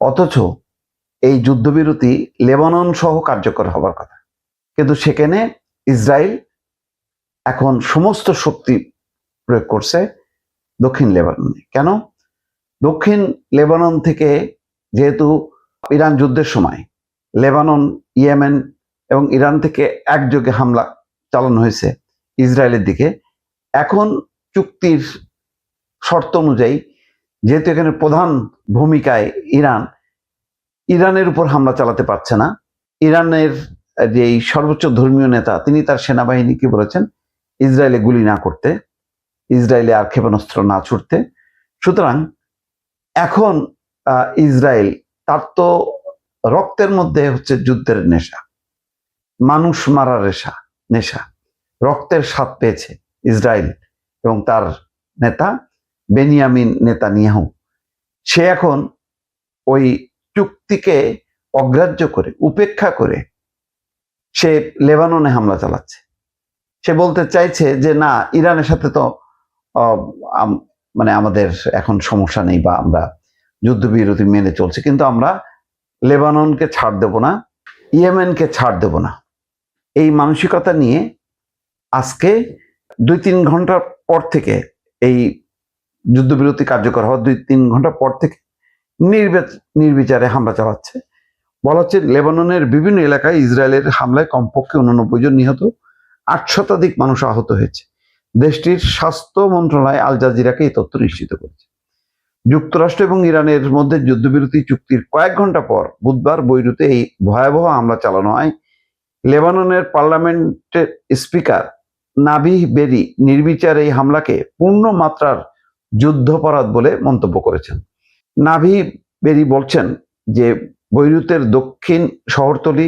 অথচ এই যুদ্ধবিরতি লেবানন সহ কার্যকর হবার কথা, কিন্তু সেখানে ইসরায়েল এখন সমস্ত শক্তি প্রয়োগ করছে দক্ষিণ লেবাননে। কেন? দক্ষিণ লেবানন থেকে যেহেতু ইরান যুদ্ধের সময় লেবানন, ইয়েমেন এবং ইরান থেকে একযোগে হামলা চালানো হয়েছে ইসরায়েলের দিকে, এখন চুক্তির শর্ত অনুযায়ী যেহেতু এখানে প্রধান ভূমিকায় ইরানের উপর হামলা চালাতে পারছে না, ইরানের যে সর্বোচ্চ ধর্মীয় নেতা তিনি তার সেনাবাহিনীকে বলেছেন ইসরায়েলে গুলি না করতে, ইসরায়েলে আর ক্ষেপণাস্ত্র না ছুটতে। সুতরাং এখন ইসরায়েল, তার তো রক্তের মধ্যে হচ্ছে যুদ্ধের নেশা, মানুষ মারার নেশা, রক্তের স্বাদ পেয়েছে ইসরায়েল এবং তার নেতা বেনিয়ামিন নেতানিয়াহু। সে এখন ওই চুক্তিকে অগ্রাহ্য করে, উপেক্ষা করে সে লেবাননে হামলা চালাচ্ছে। সে বলতে চাইছে যে না, ইরানের সাথে তো মানে আমাদের এখন সমস্যা নেই, বা আমরা যুদ্ধবিরতি মেনে চলছে, কিন্তু আমরা লেবাননকে ছাড় দেব না, ইয়েমেনকে ছাড় দেব না। এই মানসিকতা নিয়ে আজকে 2-3 ঘন্টার পর থেকে, এই যুদ্ধবিরতি কার্যকর হওয়ার 2-3 ঘন্টা পর থেকে নির্বিচারে হামলা চালাচ্ছে। বলা হচ্ছে লেবাননের বিভিন্ন এলাকায় ইসরায়েলের হামলায় কমপক্ষে 89 জন নিহত, 8 শতাধিক মানুষ আহত হয়েছে। দেশটির স্বাস্থ্য মন্ত্রণালয় আল জাজিরাকে এই তথ্য নিশ্চিত করেছে। যুক্তরাষ্ট্র এবং ইরানের মধ্যে যুদ্ধবিরতি চুক্তির কয়েক ঘন্টা পর বুধবার বৈরুতে এই ভয়াবহ হামলা চালানো হয়। লেবাননের পার্লামেন্টের স্পিকার নাবিহ বেরি নির্বিচারে এই হামলাকে পূর্ণ মাত্রার যুদ্ধাপরাধ বলে মন্তব্য করেছেন। নাবিহ বেরি বলছেন যে বৈরুতের দক্ষিণ শহরতলি,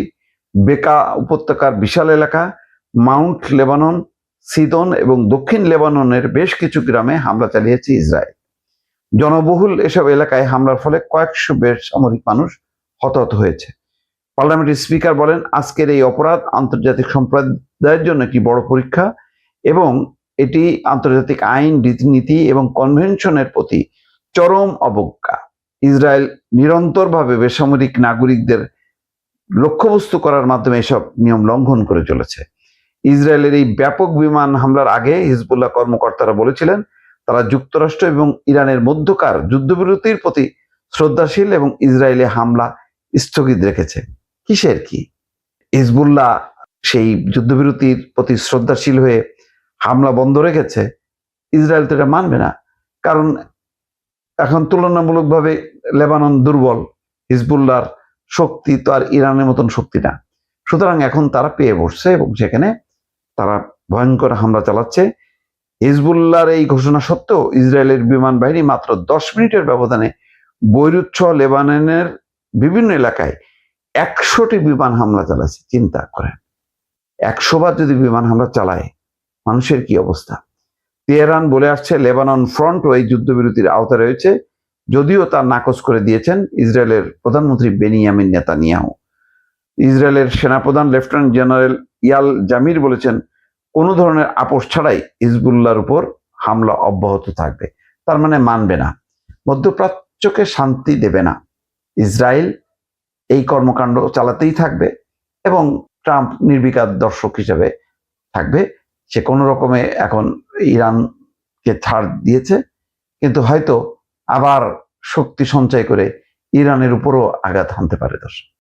বেকা উপত্যকার বিশাল এলাকা, মাউন্ট লেবানন, সিদন এবং দক্ষিণ লেবাননের বেশ কিছু গ্রামে হামলা চালিয়েছে ইসরায়েল। জনবহুল এসব এলাকায় হামলার ফলে কয়েকশো বেসামরিক মানুষ হতাহত হয়েছে। পার্লামেন্টের স্পিকার বলেন, আজকের এই অপরাধ আন্তর্জাতিক সম্প্রদায়ের জন্য একটি বড় পরীক্ষা এবং এটি আন্তর্জাতিক আইন, রীতিনীতি এবং কনভেনশনের প্রতি চরম অবজ্ঞা। ইসরায়েল নিরন্তরভাবে বেসামরিক নাগরিকদের লক্ষ্যবস্তু করার মাধ্যমে এসব নিয়ম লঙ্ঘন করে চলেছে। ইসরায়েলের এই ব্যাপক বিমান হামলার আগে হিজবুল্লাহ কর্মকর্তারা বলেছিলেন তারা যুক্তরাষ্ট্র এবং ইরানের মধ্যকার যুদ্ধবিরতির প্রতি শ্রদ্ধাশীল এবং ইসরায়েলে হামলা স্থগিত রেখেছে। কিসের কি? হিজবুল্লাহ সেই যুদ্ধবিরতির প্রতি শ্রদ্ধাশীল হয়ে হামলা বন্ধ রেখেছে, ইসরায়েল তো এটা মানবে না, কারণ এখন তুলনামূলকভাবে লেবানন দুর্বল, হিজবুল্লাহর শক্তি তো আর ইরানের মতন শক্তি না। সুতরাং এখন তারা পেয়ে বসছে এবং সেখানে তারা ভয়ঙ্কর হামলা চালাচ্ছে। হিজবুল্লাহর এই ঘোষণা সত্ত্বেও ইসরায়েলের বিমান বাহিনী মাত্র 10 মিনিটের ব্যবধানে বৈরুত সহ লেবাননের বিভিন্ন এলাকায় 100টি বিমান হামলা চালাচ্ছে। চিন্তা করেন, 100 বার যদি বিমান হামলা চালায় মানুষের কি অবস্থা। তেহরান বলে আসছে লেবানন ফ্রন্ট এই যুদ্ধবিরতির আওতায় রয়েছে, যদিও তা নাকচ করে দিয়েছেন ইসরায়েলের প্রধানমন্ত্রী বেনিয়ামিন নেতানিয়াহু। ইসরায়েলের সেনাপ্রধান লেফটেন্যান্ট জেনারেল ইয়াল জামির বলেছেন কোনো ধরনের আপোষ ছাড়াই হিজবুল্লাহর উপর হামলা অব্যাহত থাকবে। তার মানে মানবে না, মধ্যপ্রাচ্যকে শান্তি দেবে না। ইসরায়েল এই কর্মকাণ্ড চালাতেই থাকবে এবং ট্রাম্প নির্বিকার দর্শক হিসেবে থাকবে। সে কোনো রকমে এখন ইরানকে ছাড় দিয়েছে, কিন্তু হয়তো আবার শক্তি সঞ্চয় করে ইরানের উপরও আঘাত হানতে পারে। দর্শক।